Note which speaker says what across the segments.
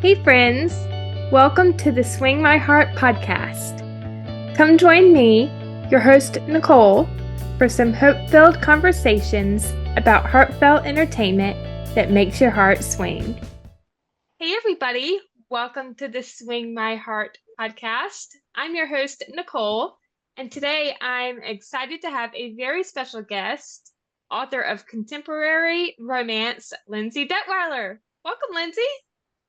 Speaker 1: Hey, friends! Welcome to the Swing My Heart podcast. Come join me, your host, Nicole, for some hope-filled conversations about heartfelt entertainment that makes your heart swing. Hey, everybody! Welcome to the Swing My Heart podcast. I'm your host, Nicole, and today I'm excited to have a very special guest, author of contemporary romance, Lindsay Detwiler. Welcome, Lindsay!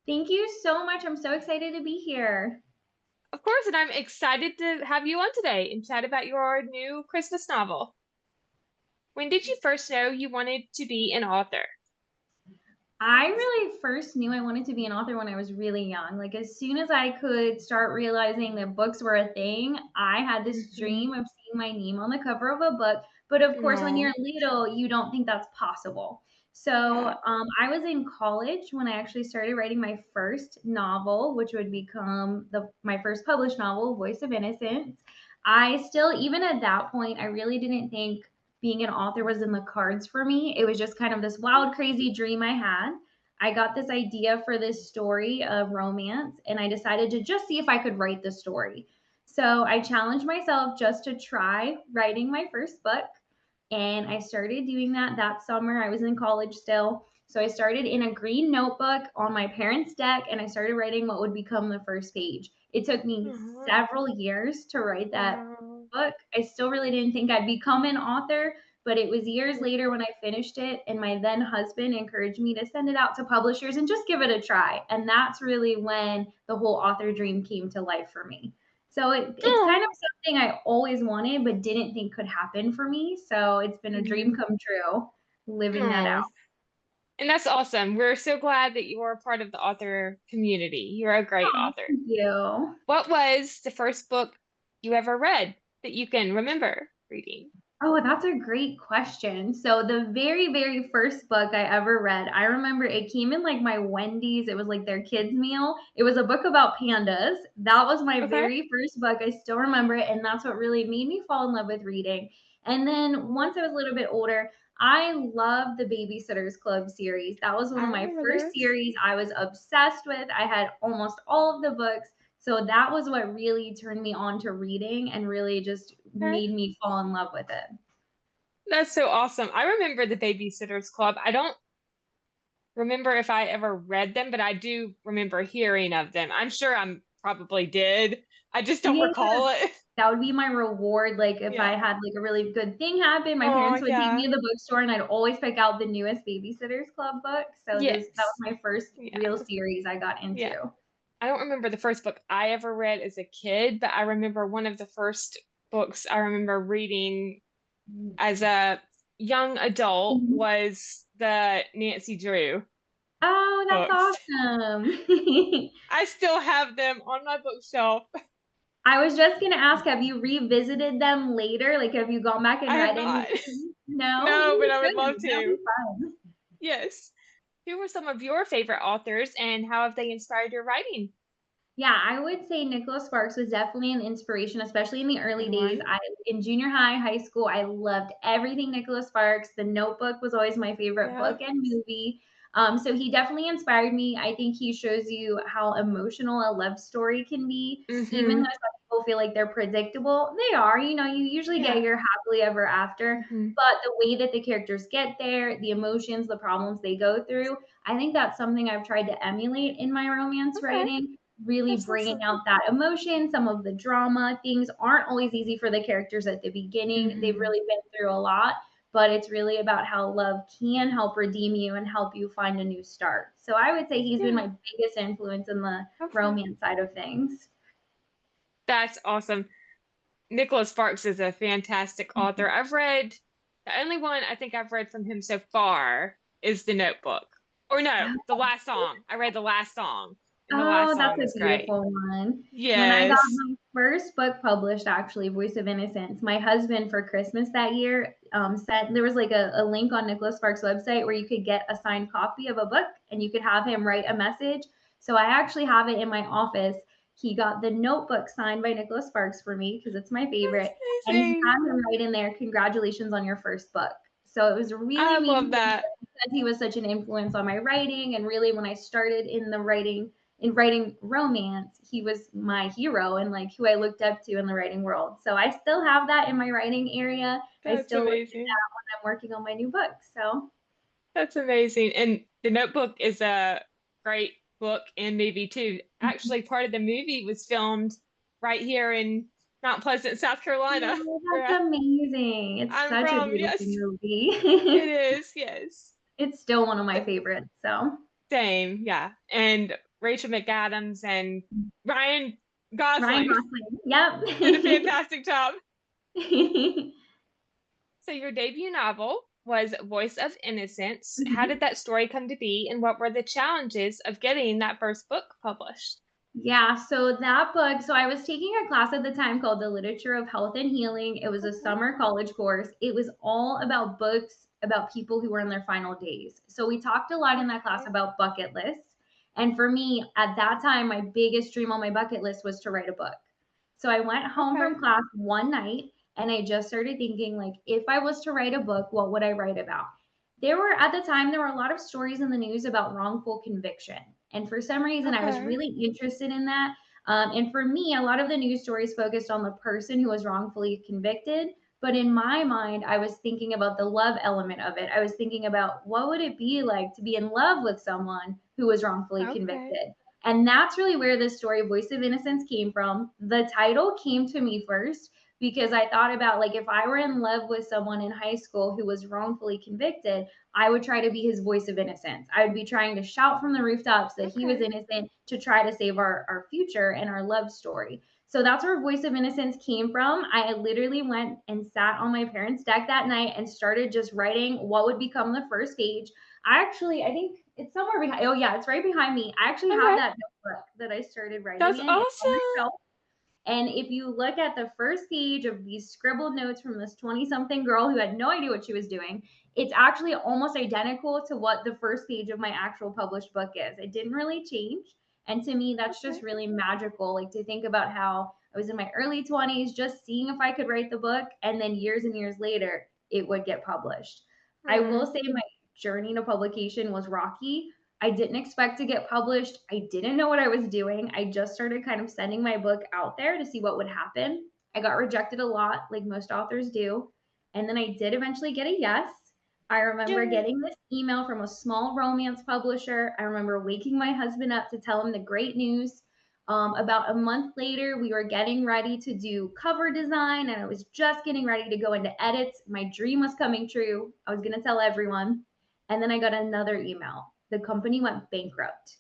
Speaker 2: Thank you so much. I'm so excited to be here.
Speaker 1: Of course, and I'm excited to have you on today and chat about your new Christmas novel. When did you first know you wanted to be an author?
Speaker 2: I really first knew I wanted to be an author when I was really young. Like, as soon as I could start realizing that books were a thing, I had this dream of seeing my name on the cover of a book. But of course, when
Speaker 1: No.
Speaker 2: you're little, you don't think that's possible. So
Speaker 1: Yeah.
Speaker 2: I was in college when I actually started writing my first novel, which would become my first published novel, Voice of Innocence. I still, even at that point, I really didn't think being an author was in the cards for me. It was just kind of this wild, crazy dream I had. I got this idea for this story of romance, and I decided to just see if I could write the story. So I challenged myself just to try writing my first book. And I started doing that summer. I was in college still. So I started in a green notebook on my parents' deck and I started writing what would become the first page. It took me
Speaker 1: Mhm.
Speaker 2: several years to write that
Speaker 1: Wow.
Speaker 2: book. I still really didn't think I'd become an author, but it was years later when I finished it, and my then husband encouraged me to send it out to publishers and just give it a try. And that's really when the whole author dream came to life for me. So it's kind
Speaker 1: Oh.
Speaker 2: of something I always wanted, but didn't think could happen for me. So it's been a dream
Speaker 1: Mhm.
Speaker 2: come true living that
Speaker 1: Oh.
Speaker 2: out.
Speaker 1: And that's awesome. We're so glad that you are a part of the author community. You're a great
Speaker 2: Oh,
Speaker 1: author.
Speaker 2: thank you.
Speaker 1: What was the first book you ever read that you can remember reading?
Speaker 2: Oh, that's a great question. So the very, very first book I ever read, I remember it came in like my Wendy's. It was like their kids' meal. It was a book about pandas. That was my
Speaker 1: Okay.
Speaker 2: very first book. I still remember it, and that's what really made me fall in love with reading. And then once I was a little bit older, I loved the Babysitter's Club series. That was one
Speaker 1: I
Speaker 2: of my
Speaker 1: remember
Speaker 2: first
Speaker 1: those.
Speaker 2: series I was obsessed with. I had almost all of the books. So that was what really turned me on to reading and really just
Speaker 1: Okay.
Speaker 2: made me fall in love with it.
Speaker 1: That's so awesome. I remember the Babysitters Club. I don't remember if I ever read them, but I do remember hearing of them. I'm sure I'm probably did. I just don't
Speaker 2: Yeah,
Speaker 1: recall it.
Speaker 2: that would be my reward, like, if
Speaker 1: Yeah.
Speaker 2: I had, like, a really good thing happen, my
Speaker 1: Oh,
Speaker 2: parents would take me
Speaker 1: yeah.
Speaker 2: to the bookstore, and I'd always pick out the newest Babysitters Club book, so those that was
Speaker 1: Yes.
Speaker 2: my first
Speaker 1: Yeah.
Speaker 2: real series I got
Speaker 1: Yeah.
Speaker 2: into.
Speaker 1: I don't remember the first book I ever read as a kid, but I remember one of the first books I remember reading as a young adult
Speaker 2: Mhm.
Speaker 1: was the Nancy Drew
Speaker 2: Oh, that's
Speaker 1: books.
Speaker 2: awesome.
Speaker 1: I still have them on my bookshelf.
Speaker 2: I was just gonna ask, have you revisited them later? Like, have you gone back and
Speaker 1: I have
Speaker 2: read any
Speaker 1: not.
Speaker 2: of them? No?
Speaker 1: No, but
Speaker 2: You
Speaker 1: I would love
Speaker 2: should, that'll be
Speaker 1: to.
Speaker 2: fun.
Speaker 1: Yes. Who were some of your favorite authors and how have they inspired your writing?
Speaker 2: Yeah, I would say Nicholas Sparks was definitely an inspiration, especially in the early
Speaker 1: Good
Speaker 2: days.
Speaker 1: one.
Speaker 2: I in junior high, high school, I loved everything Nicholas Sparks. The Notebook was always my favorite book
Speaker 1: Yep.
Speaker 2: and movie. So he definitely inspired me. I think he shows you how emotional a love story can be, even though
Speaker 1: Mm-hmm.
Speaker 2: some people feel like they're predictable. They are, you usually get
Speaker 1: Yeah.
Speaker 2: your happily ever after,
Speaker 1: Mm-hmm.
Speaker 2: but the way that the characters get there, the emotions, the problems they go through, I think that's something I've tried to emulate in my romance
Speaker 1: Okay.
Speaker 2: writing, really
Speaker 1: That's
Speaker 2: bringing
Speaker 1: awesome.
Speaker 2: out that emotion, some of the drama. Things aren't always easy for the characters at the beginning. They've
Speaker 1: Mm-hmm.
Speaker 2: really been through a lot, but it's really about how love can help redeem you and help you find a new start. So I would say he's been
Speaker 1: Yeah.
Speaker 2: my biggest influence in the
Speaker 1: Okay.
Speaker 2: romance side of things.
Speaker 1: That's awesome. Nicholas Sparks is a fantastic author. I've read the only one I think I've read from him so far is The Notebook. Or no, The Last Song. I read The Last Song, and The Last
Speaker 2: Oh, that's
Speaker 1: Song
Speaker 2: a
Speaker 1: is great.
Speaker 2: beautiful one. When I got
Speaker 1: Yes.
Speaker 2: my first book published, actually, Voice of Innocence, my husband for Christmas that year sent there was like a link on Nicholas Sparks' website where you could get a signed copy of a book and you could have him write a message. So I actually have it in my office. He got the notebook signed by Nicholas Sparks for me because it's my favorite.
Speaker 1: That's
Speaker 2: And he
Speaker 1: amazing.
Speaker 2: had him write in there, congratulations on your first book. So it was really
Speaker 1: I love
Speaker 2: meaningful
Speaker 1: that.
Speaker 2: because he was such an influence on my writing and really when I started in the writing in writing romance, he was my hero and like who I looked up to in the writing world. So I still have that in my writing area. I
Speaker 1: That's
Speaker 2: still look at
Speaker 1: amazing.
Speaker 2: that when I'm working on my new book. So
Speaker 1: That's amazing. And The Notebook is a great book and movie too. Actually, part of the movie was filmed right here in Mount Pleasant, South Carolina,
Speaker 2: oh,
Speaker 1: where
Speaker 2: that's amazing. It's
Speaker 1: I'm
Speaker 2: such a
Speaker 1: from.
Speaker 2: beautiful
Speaker 1: Yes, it
Speaker 2: movie.
Speaker 1: is. Yes.
Speaker 2: It's still one of my favorites. So
Speaker 1: Same. Yeah. And Rachel McAdams and Ryan
Speaker 2: Ryan
Speaker 1: Gosling
Speaker 2: Gosling.
Speaker 1: did a
Speaker 2: Yep.
Speaker 1: fantastic job. So your debut novel was Voice of Innocence. How did that story come to be, and what were the challenges of getting that first book published?
Speaker 2: Yeah, so that book, so I was taking a class at the time called The Literature of Health and Healing. It was a
Speaker 1: Okay.
Speaker 2: summer college course. It was all about books about people who were in their final days. So we talked a lot in that class
Speaker 1: Okay.
Speaker 2: about bucket lists. And for me, at that time, my biggest dream on my bucket list was to write a book. So I went home
Speaker 1: Okay.
Speaker 2: from class one night and I just started thinking like if I was to write a book, what would I write about? There were a lot of stories in the news about wrongful conviction. And for some reason, I was
Speaker 1: Okay.
Speaker 2: really interested in that. And for me, a lot of the news stories focused on the person who was wrongfully convicted. But in my mind, I was thinking about the love element of it. I was thinking about what would it be like to be in love with someone who was wrongfully
Speaker 1: Okay.
Speaker 2: convicted. And that's really where the story Voice of Innocence came from. The title came to me first because I thought about like if I were in love with someone in high school who was wrongfully convicted, I would try to be his voice of innocence. I would be trying to shout from the rooftops that he was
Speaker 1: Okay.
Speaker 2: innocent to try to save our future and our love story. So that's where Voice of Innocence came from. I literally went and sat on my parents' deck that night and started just writing what would become the first page. I think it's somewhere behind. Oh, yeah, it's right behind me. I actually have
Speaker 1: Okay.
Speaker 2: that notebook that I started writing
Speaker 1: That's
Speaker 2: in. It's on my
Speaker 1: awesome.
Speaker 2: shelf. And if you look at the first page of these scribbled notes from this 20 something girl who had no idea what she was doing, it's actually almost identical to what the first page of my actual published book is. It didn't really change. And to me, that's
Speaker 1: Okay.
Speaker 2: just really magical. Like to think about how I was in my early 20s, just seeing if I could write the book. And then years and years later, it would get published. I will
Speaker 1: Hmm.
Speaker 2: say my journey to publication was rocky. I didn't expect to get published. I didn't know what I was doing. I just started kind of sending my book out there to see what would happen. I got rejected a lot, like most authors do. And then I did eventually get a yes. I remember
Speaker 1: Yay.
Speaker 2: getting this email from a small romance publisher. I remember waking my husband up to tell him the great news. About a month later, we were getting ready to do cover design, and I was just getting ready to go into edits. My dream was coming true. I was going to tell everyone. And then I got another email. The company went bankrupt.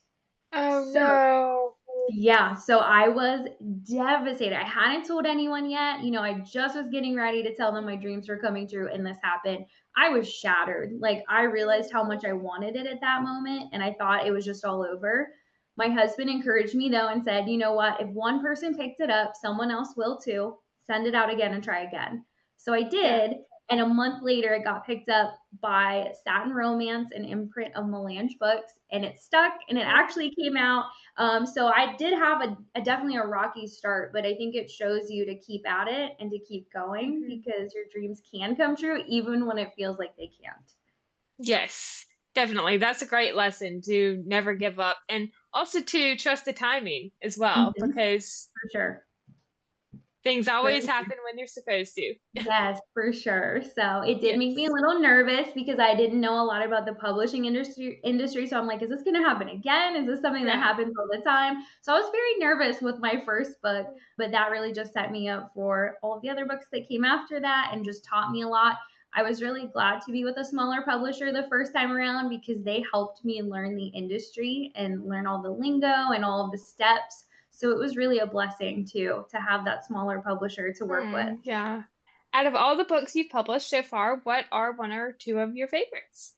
Speaker 1: Oh
Speaker 2: So
Speaker 1: no.
Speaker 2: yeah, so I was devastated. I hadn't told anyone yet. I just was getting ready to tell them my dreams were coming true, and this happened. I was shattered. Like, I realized how much I wanted it at that moment, and I thought it was just all over. My husband encouraged me, though, and said, you know what? If one person picked it up, someone else will too. Send it out again and try again. So I
Speaker 1: Yeah.
Speaker 2: did. And a month later, it got picked up by Satin Romance, an imprint of Melange Books, and it stuck and it
Speaker 1: Okay.
Speaker 2: actually came out. So I did have a definitely a rocky start, but I think it shows you to keep at it and to keep going
Speaker 1: Hmm.
Speaker 2: because your dreams can come true even when it feels like they can't.
Speaker 1: Yes, definitely. That's a great lesson to never give up and also to trust the timing as well,
Speaker 2: Mhm,
Speaker 1: because
Speaker 2: for sure.
Speaker 1: things
Speaker 2: For
Speaker 1: always happen when they're supposed to.
Speaker 2: Yes, for sure. So it did make me a
Speaker 1: Yes.
Speaker 2: little nervous because I didn't know a lot about the publishing industry. So I'm like, is this gonna happen again? Is this something that
Speaker 1: Yeah.
Speaker 2: happens all the time? So I was very nervous with my first book, but that really just set me up for all of the other books that came after that and just taught me a lot. I was really glad to be with a smaller publisher the first time around because they helped me learn the industry and learn all the lingo and all of the steps. So it was really a blessing too to have that smaller publisher to work with.
Speaker 1: Yeah. Out of all the books you've published so far, what are one or two of your favorites?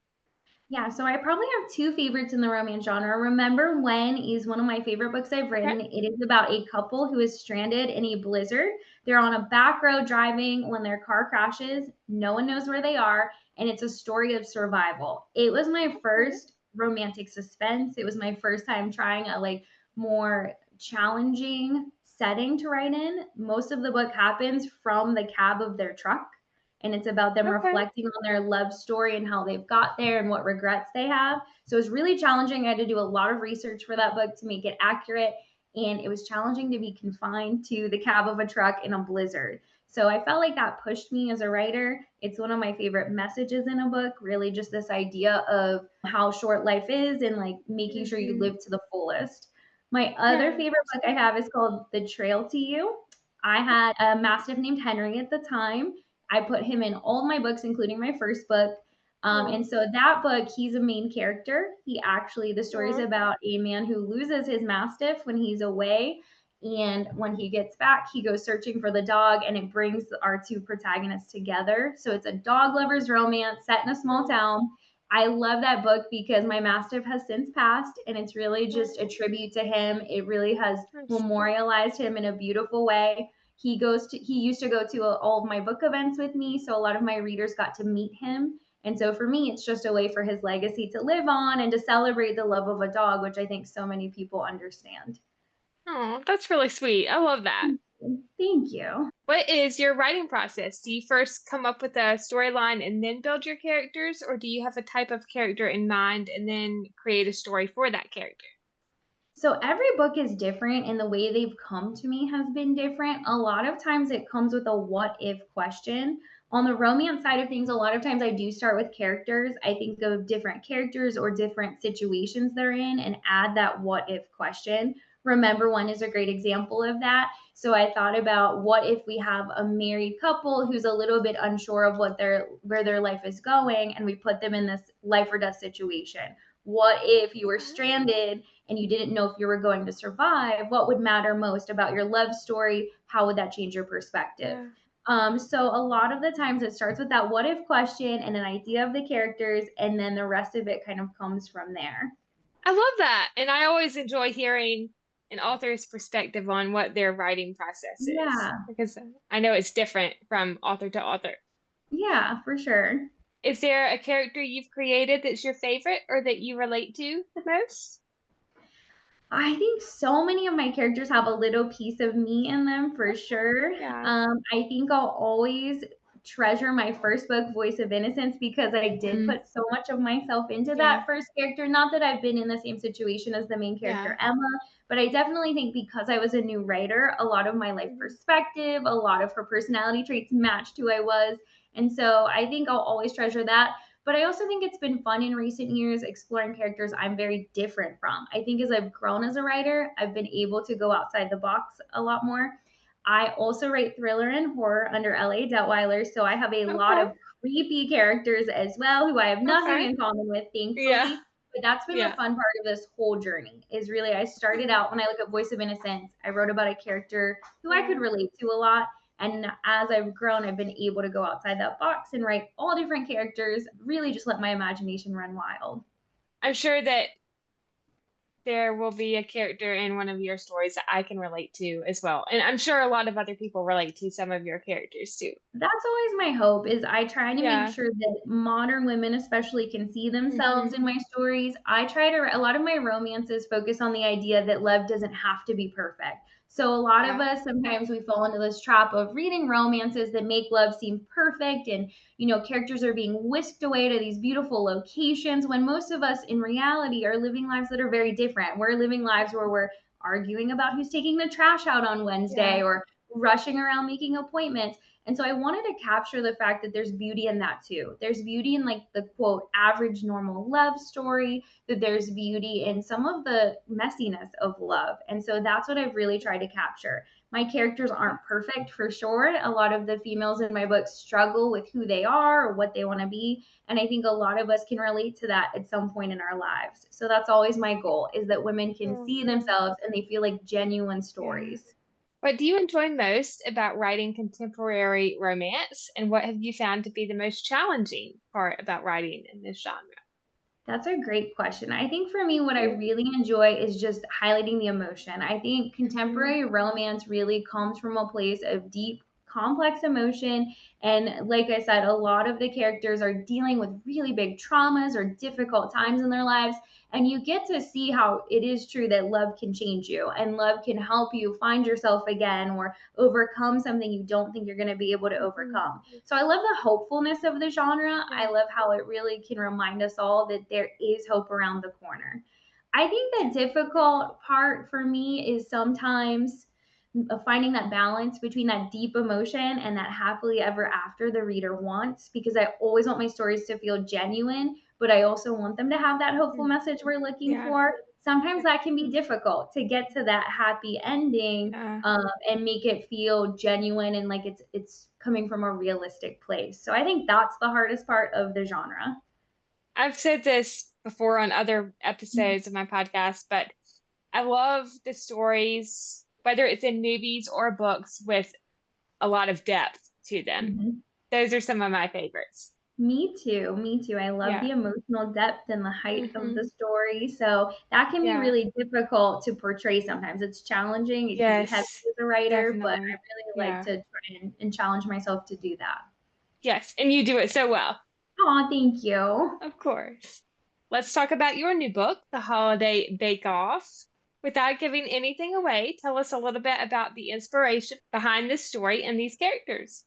Speaker 2: Yeah, so I probably have two favorites in the romance genre. Remember When is one of my favorite books I've
Speaker 1: Okay.
Speaker 2: written. It is about a couple who is stranded in a blizzard. They're on a back road driving when their car crashes. No one knows where they are, and it's a story of survival. It was my
Speaker 1: Okay.
Speaker 2: first romantic suspense. It was my first time trying a like more challenging setting to write in. Most of the book happens from the cab of their truck and it's about them
Speaker 1: Okay.
Speaker 2: reflecting on their love story and how they've got there and what regrets they have. So it's really challenging. I had to do a lot of research for that book to make it accurate, and it was challenging to be confined to the cab of a truck in a blizzard. So I felt like that pushed me as a writer. It's one of my favorite messages in a book, really just this idea of how short life is and like making sure you
Speaker 1: Hmm.
Speaker 2: live to the fullest. My other
Speaker 1: Yeah,
Speaker 2: favorite book I have is called The Trail to You. I had a mastiff named Henry at the time. I put him in all my books, including my first book. And
Speaker 1: absolutely.
Speaker 2: so that book, he's a main character. The story is
Speaker 1: Oh,
Speaker 2: about a man who loses his mastiff when he's away. And when he gets back, he goes searching for the dog, and it brings our two protagonists together. So it's a dog lover's romance set in a small
Speaker 1: oh,
Speaker 2: town. I love that book because my mastiff has since passed, and it's really
Speaker 1: oh,
Speaker 2: just a tribute to him. It really has
Speaker 1: I'm sure.
Speaker 2: memorialized him in a beautiful way. He used to go to all of my book events with me, so a lot of my readers got to meet him. And so for me, it's just a way for his legacy to live on and to celebrate the love of a dog, which I think so many people understand.
Speaker 1: Oh, that's really sweet. I love that.
Speaker 2: Thank you.
Speaker 1: What is your writing process? Do you first come up with a storyline and then build your characters, or do you have a type of character in mind and then create a story for that character?
Speaker 2: So every book is different, and the way they've come to me has been different. A lot of times it comes with a what if question. On the romance side of things, a lot of times I do start with characters. I think of different characters or different situations they're in and add that what if question. Remember One is a great example of that. So I thought about what if we have a married couple who's a little bit unsure of where their life is going, and we put them in this life or death situation. What if you were stranded and you didn't know if you were going to survive? What would matter most about your love story? How would that change your perspective?
Speaker 1: Yeah.
Speaker 2: So a lot of the times it starts with that what if question and an idea of the characters, and then the rest of it kind of comes from there.
Speaker 1: I love that. And I always enjoy hearing an author's perspective on what their writing process is
Speaker 2: Yeah,
Speaker 1: because I know it's different from author to author.
Speaker 2: yeah, for sure.
Speaker 1: Is there a character you've created that's your favorite or that you relate to the most?
Speaker 2: I think so many of my characters have a little piece of me in them for sure.
Speaker 1: Yeah.
Speaker 2: I think I'll always treasure my first book, Voice of Innocence, because I did
Speaker 1: Mm,
Speaker 2: put so much of myself into
Speaker 1: yeah.
Speaker 2: that first character. Not that I've been in the same situation as the main
Speaker 1: Yeah.
Speaker 2: character, Emma, but I definitely think because I was a new writer, a lot of my life
Speaker 1: Mhm.
Speaker 2: perspective, a lot of her personality traits matched who I was. And so I think I'll always treasure that. But I also think it's been fun in recent years exploring characters I'm very different from. I think as I've grown as a writer, I've been able to go outside the box a lot more. I also write thriller and horror under L.A. Detwiler, so I have a lot
Speaker 1: Okay.
Speaker 2: of creepy characters as well who I have nothing
Speaker 1: Okay.
Speaker 2: in common with,
Speaker 1: Yeah.
Speaker 2: thankfully. But that's been the
Speaker 1: Yeah.
Speaker 2: fun part of this whole journey is really I started
Speaker 1: Mhm.
Speaker 2: out when I look at Voice of Innocence, I wrote about a character who I could
Speaker 1: Yeah.
Speaker 2: relate to a lot. And as I've grown, I've been able to go outside that box and write all different characters, really just let my imagination run wild.
Speaker 1: I'm sure that there will be a character in one of your stories that I can relate to as well. And I'm sure a lot of other people relate to some of your characters too.
Speaker 2: That's always my hope is I try to make
Speaker 1: Yeah.
Speaker 2: sure that modern women especially can see themselves
Speaker 1: Hmm.
Speaker 2: in my stories. I try to a lot of my romances focus on the idea that love doesn't have to be perfect. So a lot of
Speaker 1: Yeah.
Speaker 2: us sometimes we fall into this trap of reading romances that make love seem perfect, and characters are being whisked away to these beautiful locations when most of us in reality are living lives that are very different. We're living lives where we're arguing about who's taking the trash out on Wednesday
Speaker 1: Yeah.
Speaker 2: or rushing around making appointments. And so I wanted to capture the fact that there's beauty in that too. There's beauty in like the quote average normal love story, that there's beauty in some of the messiness of love. And so that's what I've really tried to capture. My characters
Speaker 1: Okay.
Speaker 2: aren't perfect for sure. A lot of the females in my book struggle with who they are or what they want to be. And I think a lot of us can relate to that at some point in our lives. So that's always my goal is that women can
Speaker 1: Oh,
Speaker 2: see themselves and they feel like genuine
Speaker 1: yeah.
Speaker 2: stories.
Speaker 1: What do you enjoy most about writing contemporary romance, and what have you found to be the most challenging part about writing in this genre?
Speaker 2: That's a great question. I think for me,
Speaker 1: Thank
Speaker 2: what I
Speaker 1: you.
Speaker 2: really enjoy is just highlighting the emotion. I think
Speaker 1: Hmm.
Speaker 2: contemporary romance really comes from a place of deep complex emotion. And like I said, a lot of the characters are dealing with really big traumas or difficult times in their lives. And you get to see how it is true that love can change you and love can help you find yourself again or overcome something you don't think you're going to be able to
Speaker 1: Mhm.
Speaker 2: overcome. So I love the hopefulness of the genre.
Speaker 1: Yeah.
Speaker 2: I love how it really can remind us all that there is hope around the corner. I think the difficult part for me is sometimes finding that balance between that deep emotion and that happily ever after the reader wants, because I always want my stories to feel genuine, but I also want them to have that hopeful
Speaker 1: Mm.
Speaker 2: message we're looking
Speaker 1: Yeah.
Speaker 2: for. Sometimes
Speaker 1: Yeah.
Speaker 2: that can be difficult to get to that happy ending,
Speaker 1: Yeah.
Speaker 2: and make it feel genuine and like it's coming from a realistic place. So I think that's the hardest part of the genre.
Speaker 1: I've said this before on other episodes of my podcast, but I love the stories, whether it's in movies or books, with a lot of depth to them.
Speaker 2: Mhm.
Speaker 1: Those are some of my favorites.
Speaker 2: Me too. Me too. I love the
Speaker 1: Yeah.
Speaker 2: emotional depth and the height of
Speaker 1: Hmm.
Speaker 2: the story. So that can be
Speaker 1: Yeah.
Speaker 2: really difficult to portray sometimes. It's challenging. It can be heavy
Speaker 1: Yes,
Speaker 2: as a writer, but I
Speaker 1: definitely.
Speaker 2: really like
Speaker 1: Yeah.
Speaker 2: to try and challenge myself to do that.
Speaker 1: Yes. And you do it so well.
Speaker 2: Oh, thank you.
Speaker 1: Of course. Let's talk about your new book, The Holiday Bake Off. Without giving anything away, tell us a little bit about the inspiration behind this story and these characters.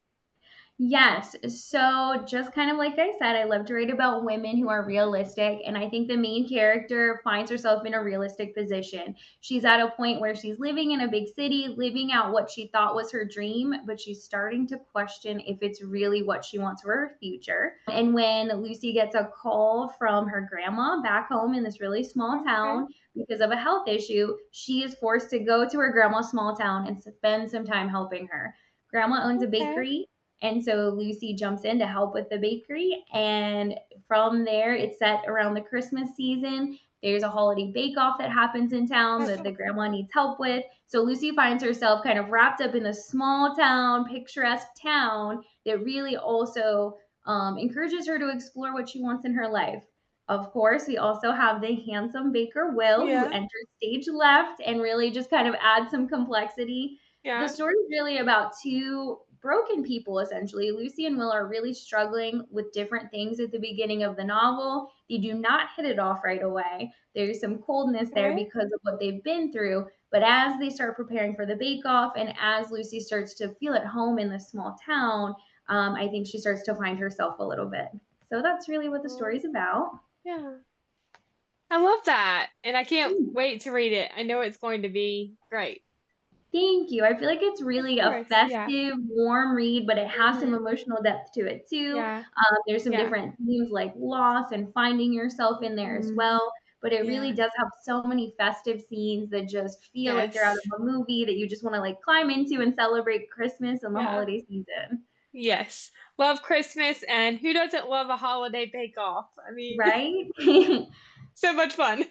Speaker 2: Yes. So, just kind of like I said, I love to write about women who are realistic. And I think the main character finds herself in a realistic position. She's at a point where she's living in a big city, living out what she thought was her dream, but she's starting to question if it's really what she wants for her future. And when Lucy gets a call from her grandma back home in this really small
Speaker 1: Okay.
Speaker 2: town because of a health issue, she is forced to go to her grandma's small town and spend some time helping her. Grandma owns a
Speaker 1: Okay.
Speaker 2: bakery, and so Lucy jumps in to help with the bakery. And from there, it's set around the Christmas season. There's a holiday bake off that happens in town that the grandma needs help with. So Lucy finds herself kind of wrapped up in a small town, picturesque town that really also encourages her to explore what she wants in her life. Of course, we also have the handsome baker Will, who
Speaker 1: Yeah.
Speaker 2: enters stage left and really just kind of adds some complexity. The
Speaker 1: Yeah.
Speaker 2: story is really about two broken people, essentially. Lucy and Will are really struggling with different things at the beginning of the novel. They do not hit it off right away. There's some coldness there
Speaker 1: Okay.
Speaker 2: because of what they've been through. But as they start preparing for the bake off and as Lucy starts to feel at home in this small town, I think she starts to find herself a little bit. So that's really what the
Speaker 1: Oh,
Speaker 2: story's about.
Speaker 1: yeah. I love that. And I can't wait to read it. I know it's going to be great.
Speaker 2: Thank you. I feel like it's
Speaker 1: Of
Speaker 2: really a
Speaker 1: course. Yeah.
Speaker 2: festive, warm read, but it has some
Speaker 1: Hmm.
Speaker 2: emotional depth to it too.
Speaker 1: Yeah.
Speaker 2: There's some
Speaker 1: Yeah.
Speaker 2: different themes like loss and finding yourself in there as
Speaker 1: Hmm.
Speaker 2: well. But it really
Speaker 1: Yeah.
Speaker 2: does have so many festive scenes that just feel like they're out
Speaker 1: Yes.
Speaker 2: of a movie that you just want to like climb into and celebrate Christmas and the
Speaker 1: Yeah.
Speaker 2: holiday season.
Speaker 1: Yes. Love Christmas, and who doesn't love a holiday bake off? I mean,
Speaker 2: Right?
Speaker 1: so much fun.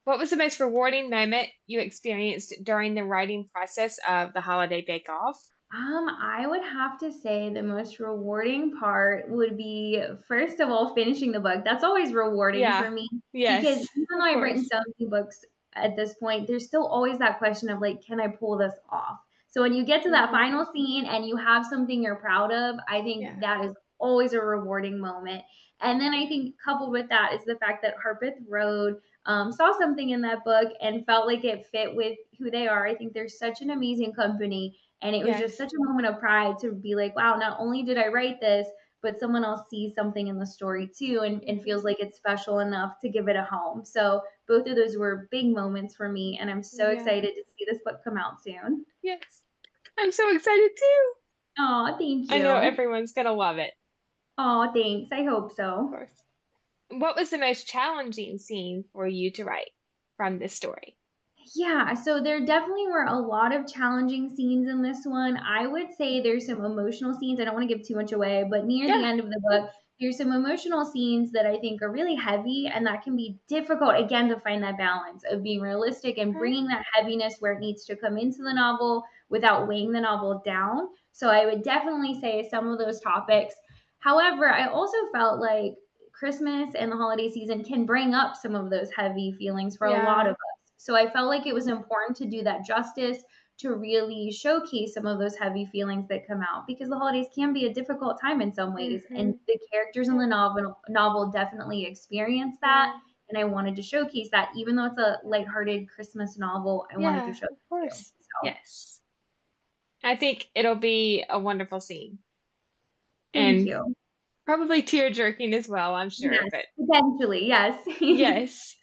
Speaker 1: What was the most rewarding moment you experienced during the writing process of the holiday bake off?
Speaker 2: I would have to say the most rewarding part would be, first of all, finishing the book. That's always rewarding
Speaker 1: Yeah.
Speaker 2: for me because
Speaker 1: Yes.
Speaker 2: even though
Speaker 1: Of
Speaker 2: I've written
Speaker 1: course.
Speaker 2: so many books at this point, there's still always that question of like, can I pull this off? So when you get to that
Speaker 1: Hmm.
Speaker 2: final scene and you have something you're proud of, I think
Speaker 1: Yeah.
Speaker 2: that is always a rewarding moment. And then I think coupled with that is the fact that Harpeth Road saw something in that book and felt like it fit with who they are. I think they're such an amazing company, and it was just
Speaker 1: Yes.
Speaker 2: such a moment of pride to be like, wow, not only did I write this, but someone else sees something in the story too and
Speaker 1: Hmm.
Speaker 2: feels like it's special enough to give it a home. So both of those were big moments for me. And I'm so
Speaker 1: Yeah.
Speaker 2: excited to see this book come out soon.
Speaker 1: Yes. I'm so excited too.
Speaker 2: Oh, thank
Speaker 1: I know
Speaker 2: you.
Speaker 1: everyone's gonna love it,
Speaker 2: Oh, thanks. I hope
Speaker 1: of
Speaker 2: so.
Speaker 1: course. What was the most challenging scene for you to write from this story?
Speaker 2: Yeah, so there definitely were a lot of challenging scenes in this one. I would say there's some emotional scenes. I don't want to give too much away, but near the
Speaker 1: Yeah.
Speaker 2: end of the book, there's some emotional scenes that I think are really heavy, and that can be difficult, again, to find that balance of being realistic and
Speaker 1: Okay.
Speaker 2: bringing that heaviness where it needs to come into the novel without weighing the novel down. So I would definitely say some of those topics. However, I also felt like Christmas and the holiday season can bring up some of those heavy feelings for a lot of
Speaker 1: Yeah.
Speaker 2: us. So I felt like it was important to do that justice, to really showcase some of those heavy feelings that come out, because the holidays can be a difficult time in some ways, and
Speaker 1: Mhm.
Speaker 2: the characters in the
Speaker 1: Yeah.
Speaker 2: novel definitely experience that.
Speaker 1: Yeah.
Speaker 2: And I wanted to showcase that, even though it's a lighthearted Christmas novel, I wanted to
Speaker 1: Yeah,
Speaker 2: show
Speaker 1: of
Speaker 2: that too.
Speaker 1: course.
Speaker 2: So
Speaker 1: Yes. I think it'll be a wonderful scene
Speaker 2: thank
Speaker 1: and
Speaker 2: you.
Speaker 1: probably tear jerking as well, I'm sure.
Speaker 2: Yes,
Speaker 1: But
Speaker 2: potentially, yes.
Speaker 1: yes,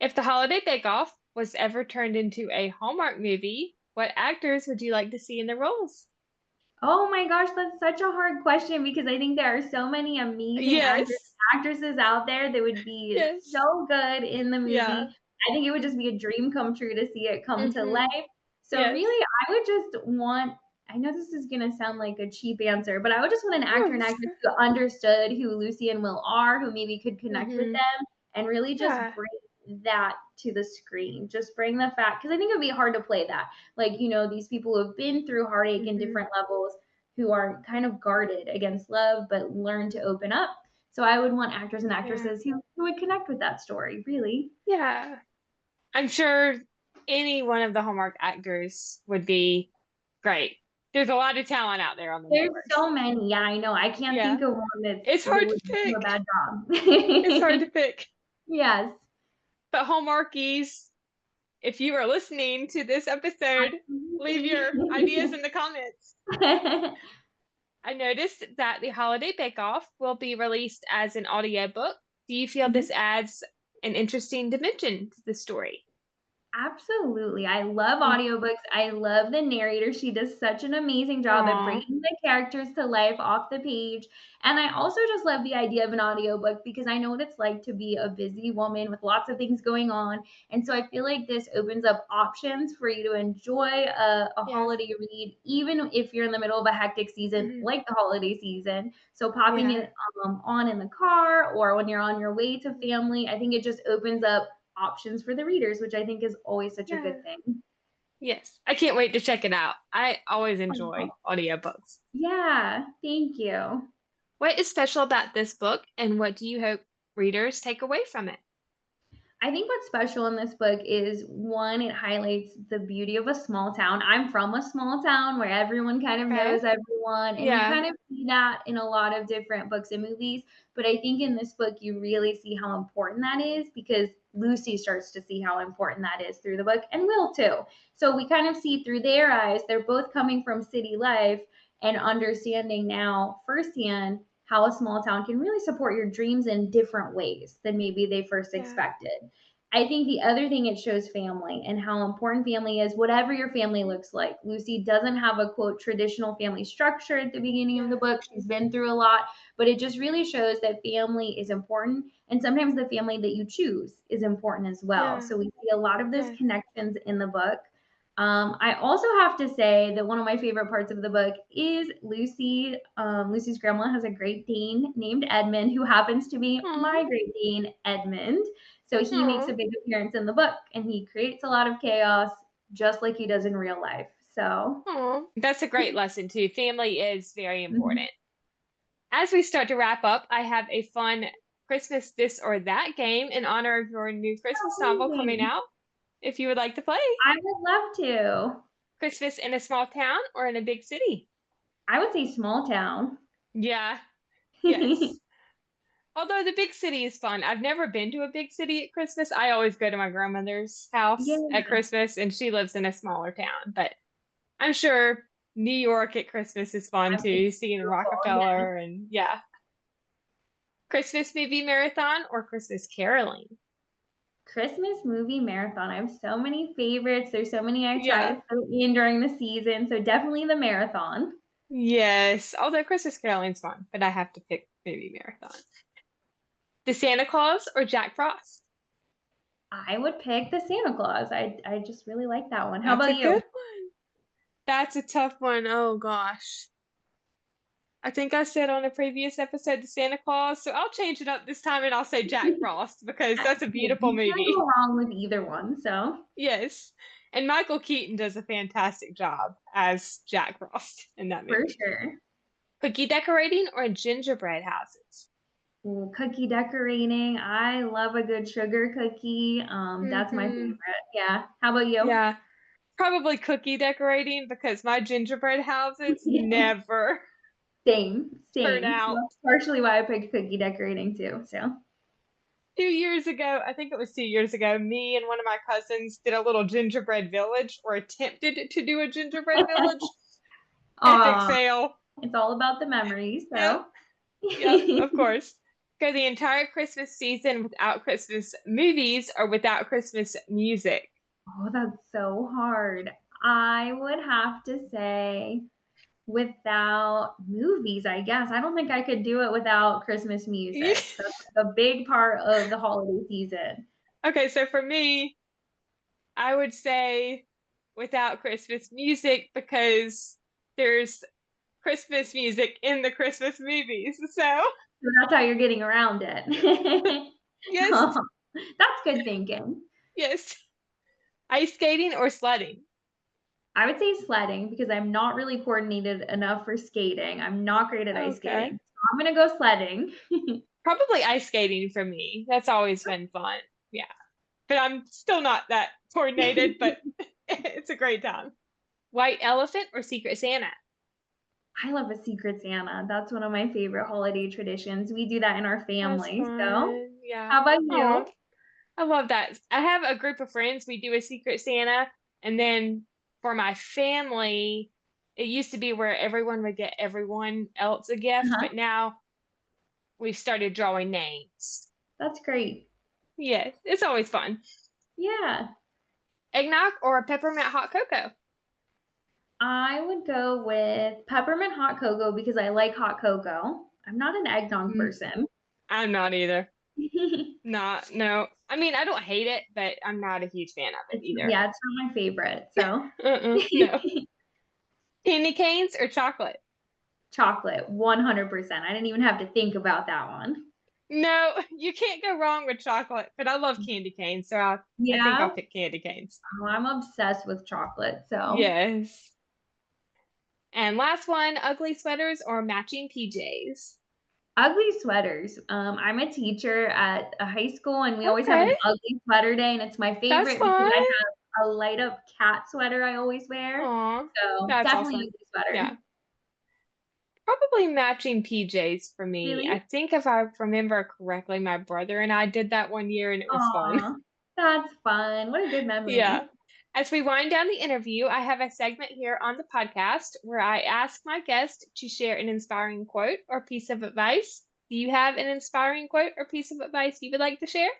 Speaker 1: if the Holiday Bake Off was ever turned into a Hallmark movie, what actors would you like to see in the roles?
Speaker 2: Oh my gosh, that's such a hard question, because I think there are so many amazing actors
Speaker 1: Yes,
Speaker 2: and actresses out there that would be
Speaker 1: yes,
Speaker 2: so good in the
Speaker 1: yeah.
Speaker 2: movie. I think it would just be a dream come true to see it come to
Speaker 1: Mm-hmm.
Speaker 2: life. So
Speaker 1: Yes,
Speaker 2: really, I would just want, I know this is gonna sound like a cheap answer, but I would just want an actor
Speaker 1: oh,
Speaker 2: and
Speaker 1: it's
Speaker 2: actress
Speaker 1: good.
Speaker 2: who understood who Lucy and Will are, who maybe could connect with
Speaker 1: Mm-hmm.
Speaker 2: them and really just
Speaker 1: Yeah.
Speaker 2: bring that to the screen. Just bring the fact, because I think it would be hard to play that. Like, these people who have been through heartache in
Speaker 1: Mm-hmm.
Speaker 2: different levels, who are kind of guarded against love but learn to open up. So I would want actors and
Speaker 1: Yeah.
Speaker 2: actresses who would connect with that story, really.
Speaker 1: Yeah. I'm sure any one of the Hallmark actors would be great. There's a lot of talent out there on the
Speaker 2: There's
Speaker 1: universe.
Speaker 2: so many. Yeah, I know. I can't
Speaker 1: Yeah.
Speaker 2: think of one
Speaker 1: It's
Speaker 2: that
Speaker 1: hard
Speaker 2: would
Speaker 1: to
Speaker 2: do a
Speaker 1: pick.
Speaker 2: bad
Speaker 1: It's hard
Speaker 2: job.
Speaker 1: to pick.
Speaker 2: Yes.
Speaker 1: But Hallmarkies, if you are listening to this episode, leave your ideas
Speaker 2: Absolutely.
Speaker 1: in the comments. I noticed that the Holiday Bake Off will be released as an audiobook. Do you feel
Speaker 2: Mhm.
Speaker 1: this adds an interesting dimension to the story?
Speaker 2: Absolutely. I love
Speaker 1: Mm.
Speaker 2: audiobooks. I love the narrator. She does such an amazing job at
Speaker 1: Aw,
Speaker 2: bringing the characters to life off the page. And I also just love the idea of an audiobook, because I know what it's like to be a busy woman with lots of things going on. And so I feel like this opens up options for you to enjoy a
Speaker 1: yeah.
Speaker 2: holiday read, even if you're in the middle of a hectic season
Speaker 1: Mhm.
Speaker 2: like the holiday season. So popping
Speaker 1: Yeah.
Speaker 2: it on in the car, or when you're on your way to family, I think it just opens up options for the readers, which I think is always such a
Speaker 1: Yeah.
Speaker 2: good thing.
Speaker 1: Yes. I can't wait to check it out. I always
Speaker 2: Oh,
Speaker 1: enjoy audiobooks.
Speaker 2: yeah, thank you.
Speaker 1: What is special about this book, and what do you hope readers take away from it?
Speaker 2: I think what's special in this book is, one, it highlights the beauty of a small town. I'm from a small town where everyone kind of
Speaker 1: Okay.
Speaker 2: knows everyone, and you
Speaker 1: Yeah.
Speaker 2: kind of see that in a lot of different books and movies. But I think in this book, you really see how important that is, because Lucy starts to see how important that is through the book, and Will too. So we kind of see through their eyes, they're both coming from city life and understanding now firsthand how a small town can really support your dreams in different ways than maybe they first
Speaker 1: Yeah.
Speaker 2: expected. I think the other thing, it shows family and how important family is, whatever your family looks like. Lucy doesn't have a quote traditional family structure at the beginning of the
Speaker 1: Yeah.
Speaker 2: book. She's been through a lot, but it just really shows that family is important. And sometimes the family that you choose is important as well.
Speaker 1: Yeah.
Speaker 2: So we see a lot of those
Speaker 1: Yeah.
Speaker 2: connections in the book. I also have to say that one of my favorite parts of the book is Lucy. Lucy's grandma has a Great Dane named Edmund, who happens to be
Speaker 1: Aw.
Speaker 2: my Great Dane, Edmund. So he makes
Speaker 1: Aw.
Speaker 2: a big appearance in the book, and he creates a lot of chaos just like he does in real life. So,
Speaker 1: Aw. That's a great lesson too. Family is very
Speaker 2: mhm.
Speaker 1: important. As we start to wrap up, I have a fun Christmas this or that game in honor of your new Christmas novel coming
Speaker 2: Amazing.
Speaker 1: out. If you would like to play,
Speaker 2: I would love to.
Speaker 1: Christmas in a small town or in a big city?
Speaker 2: I would say small town.
Speaker 1: Yeah. Yes. Although the big city is fun. I've never been to a big city at Christmas. I always go to my grandmother's
Speaker 2: Yeah,
Speaker 1: house at Christmas, and she lives in a smaller town. But I'm sure New York at Christmas is fun
Speaker 2: that would be
Speaker 1: too, seeing
Speaker 2: beautiful. Yes.
Speaker 1: Rockefeller and yeah. Christmas movie marathon or Christmas caroling?
Speaker 2: Christmas movie marathon. I have so many favorites. There's so many I try to
Speaker 1: Yeah.
Speaker 2: fit in during the season. So definitely the marathon.
Speaker 1: Yes. Although Christmas caroling's fun, but I have to pick movie marathon. The Santa Claus or Jack Frost?
Speaker 2: I would pick the Santa Claus. I just really like that one. How
Speaker 1: That's a
Speaker 2: about
Speaker 1: good
Speaker 2: you?
Speaker 1: one. That's a tough one. Oh gosh. I think I said on a previous episode the Santa Claus, so I'll change it up this time and I'll say Jack Frost because that's a
Speaker 2: You
Speaker 1: beautiful
Speaker 2: can't go
Speaker 1: movie.
Speaker 2: wrong with either one. So
Speaker 1: Yes. And Michael Keaton does a fantastic job as Jack Frost in that
Speaker 2: for
Speaker 1: movie.
Speaker 2: sure.
Speaker 1: Cookie decorating or gingerbread houses?
Speaker 2: Ooh, cookie decorating. I love a good sugar cookie. That's my
Speaker 1: Mm-hmm.
Speaker 2: favorite. Yeah. How about you?
Speaker 1: Yeah. Probably cookie decorating because my gingerbread houses never
Speaker 2: Same,
Speaker 1: turn
Speaker 2: same. So
Speaker 1: out.
Speaker 2: that's partially why I picked cookie decorating too. So
Speaker 1: 2 years ago, I think it was 2 years ago, me and one of my cousins did a little gingerbread village or attempted to do a gingerbread village. Epic
Speaker 2: aw,
Speaker 1: fail.
Speaker 2: it's all about the memories.
Speaker 1: Yep,
Speaker 2: So
Speaker 1: yep, of course. Go the entire Christmas season without Christmas movies or without Christmas music.
Speaker 2: oh, that's so hard. I would have to say without movies, I guess. I don't think I could do it without Christmas music. That's a big part of the holiday season.
Speaker 1: Okay, so for me, I would say without Christmas music because there's Christmas music in the Christmas movies. So,
Speaker 2: So that's how you're getting around it.
Speaker 1: yes,
Speaker 2: Oh, that's good thinking.
Speaker 1: yes. Ice skating or sledding?
Speaker 2: I would say sledding because I'm not really coordinated enough for skating. I'm not great at ice
Speaker 1: Okay.
Speaker 2: skating. So I'm gonna go sledding.
Speaker 1: Probably ice skating for me. That's always been fun. Yeah. But I'm still not that coordinated, but it's a great time. White elephant or Secret Santa?
Speaker 2: I love a Secret Santa. That's one of my favorite holiday traditions. We do that in our
Speaker 1: That's
Speaker 2: family. So,
Speaker 1: fun. Yeah.
Speaker 2: how about
Speaker 1: Oh,
Speaker 2: you?
Speaker 1: I love that. I have a group of friends. We do a Secret Santa. And then for my family, it used to be where everyone would get everyone else a gift,
Speaker 2: Uh-huh.
Speaker 1: but now we've started drawing names.
Speaker 2: That's great.
Speaker 1: Yes, it's always fun.
Speaker 2: Yeah.
Speaker 1: Eggnog or peppermint hot cocoa?
Speaker 2: I would go with peppermint hot cocoa because I like hot cocoa. I'm not an eggnog
Speaker 1: Mm,
Speaker 2: person.
Speaker 1: I'm not either. Not, no. I mean, I don't hate it, but I'm not a huge fan of it either.
Speaker 2: Yeah, it's not my favorite. So,
Speaker 1: No. Candy canes or chocolate?
Speaker 2: chocolate, 100%. I didn't even have to think about that one.
Speaker 1: No, you can't go wrong with chocolate, but I love candy canes, so I think I'll
Speaker 2: Yeah.
Speaker 1: pick candy canes.
Speaker 2: Oh, I'm obsessed with chocolate. So,
Speaker 1: Yes. And last one, ugly sweaters or matching PJs?
Speaker 2: ugly sweaters. I'm a teacher at a high school, and we always have
Speaker 1: Okay,
Speaker 2: an ugly sweater day, and it's my
Speaker 1: that's
Speaker 2: favorite because
Speaker 1: fun.
Speaker 2: I have a light up cat sweater I always wear.
Speaker 1: Aw,
Speaker 2: So,
Speaker 1: that's
Speaker 2: definitely
Speaker 1: awesome.
Speaker 2: ugly sweater.
Speaker 1: Yeah. Probably matching PJs for me. I
Speaker 2: Really?
Speaker 1: think if I remember correctly, my brother and I did that one year and it was fun.
Speaker 2: Aw, that's fun. What a good memory.
Speaker 1: Yeah. As we wind down the interview, I have a segment here on the podcast where I ask my guest to share an inspiring quote or piece of advice. Do you have an inspiring quote or piece of advice you would like to share?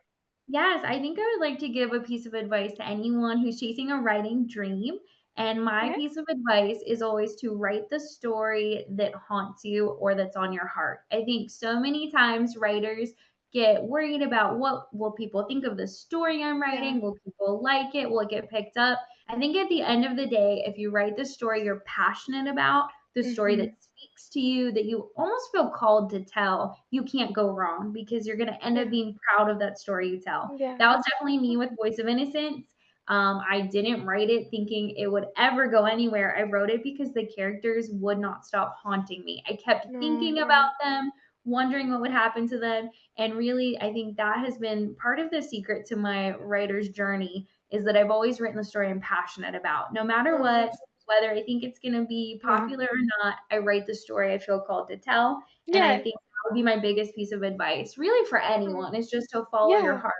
Speaker 2: Yes, I think I would like to give a piece of advice to anyone who's chasing a writing dream. And my
Speaker 1: Okay.
Speaker 2: piece of advice is always to write the story that haunts you or that's on your heart. I think so many times writers get worried about what will people think of the story I'm
Speaker 1: Yeah.
Speaker 2: writing? Will people like it? Will it get picked up? I think at the end of the day, if you write the story you're passionate about, the story
Speaker 1: Mm-hmm.
Speaker 2: that speaks to you, that you almost feel called to tell, you can't go wrong because you're going to end up
Speaker 1: Yeah.
Speaker 2: being proud of that story you tell.
Speaker 1: Yeah.
Speaker 2: That was definitely me with Voice of Innocence. I didn't write it thinking it would ever go anywhere. I wrote it because the characters would not stop haunting me. I kept
Speaker 1: No,
Speaker 2: thinking
Speaker 1: yeah.
Speaker 2: about them, wondering what would happen to them. And really, I think that has been part of the secret to my writer's journey is that I've always written the story I'm passionate about. No matter
Speaker 1: Oh,
Speaker 2: what,
Speaker 1: that's,
Speaker 2: whether I think it's going to be
Speaker 1: yeah.
Speaker 2: popular or not, I write the story I feel called to tell. And I
Speaker 1: Yeah.
Speaker 2: think that would be my biggest piece of advice, really for
Speaker 1: Oh,
Speaker 2: anyone, is just to follow your
Speaker 1: yeah.
Speaker 2: heart,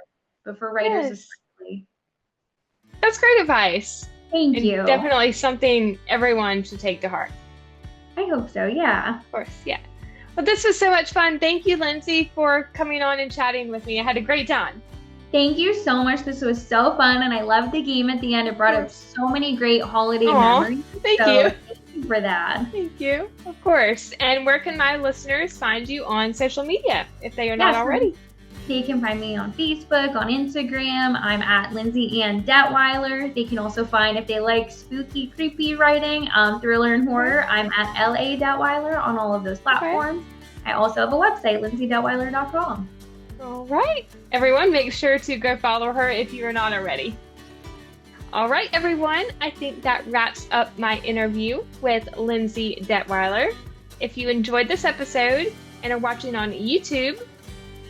Speaker 2: but for writers
Speaker 1: Yes.
Speaker 2: especially.
Speaker 1: That's great advice.
Speaker 2: Thank
Speaker 1: And
Speaker 2: you.
Speaker 1: definitely something everyone should take to heart.
Speaker 2: I hope so. Yeah.
Speaker 1: Of course, yeah. Well, this was so much fun. Thank you, Lindsay, for coming on and chatting with me. I had a great time.
Speaker 2: Thank you so much. This was so fun, and I loved the game at the end. It brought up so many great holiday memories.
Speaker 1: Thank
Speaker 2: So
Speaker 1: you.
Speaker 2: thank you for that.
Speaker 1: Thank you. Of course. And where can my listeners find you on social media if they are not
Speaker 2: Yes,
Speaker 1: already?
Speaker 2: they can find me on Facebook, on Instagram. I'm at Lindsay Detwiler. They can also find, if they like spooky, creepy writing, thriller and horror, I'm at LA Detwiler on all of those platforms. I also have a website, lindsaydetwiler.com.
Speaker 1: All right. Everyone, make sure to go follow her if you are not already. All right, everyone. I think that wraps up my interview with Lindsay Detwiler. If you enjoyed this episode and are watching on YouTube,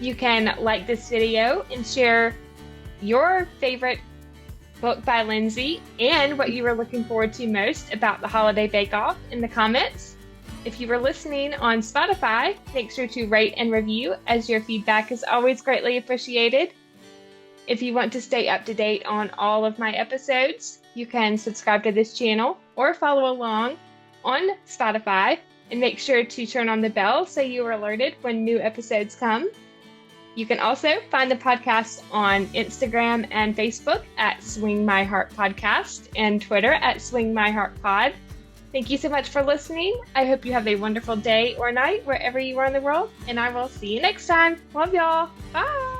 Speaker 1: you can like this video and share your favorite book by Lindsay, and what you were looking forward to most about the holiday bake-off in the comments. If you were listening on Spotify, make sure to rate and review, as your feedback is always greatly appreciated. If you want to stay up to date on all of my episodes, you can subscribe to this channel or follow along on Spotify, and make sure to turn on the bell so you are alerted when new episodes come. You can also find the podcast on Instagram and Facebook at Swing My Heart Podcast and Twitter at Swing My Heart Pod. Thank you so much for listening. I hope you have a wonderful day or night wherever you are in the world, and I will see you next time. Love y'all. Bye.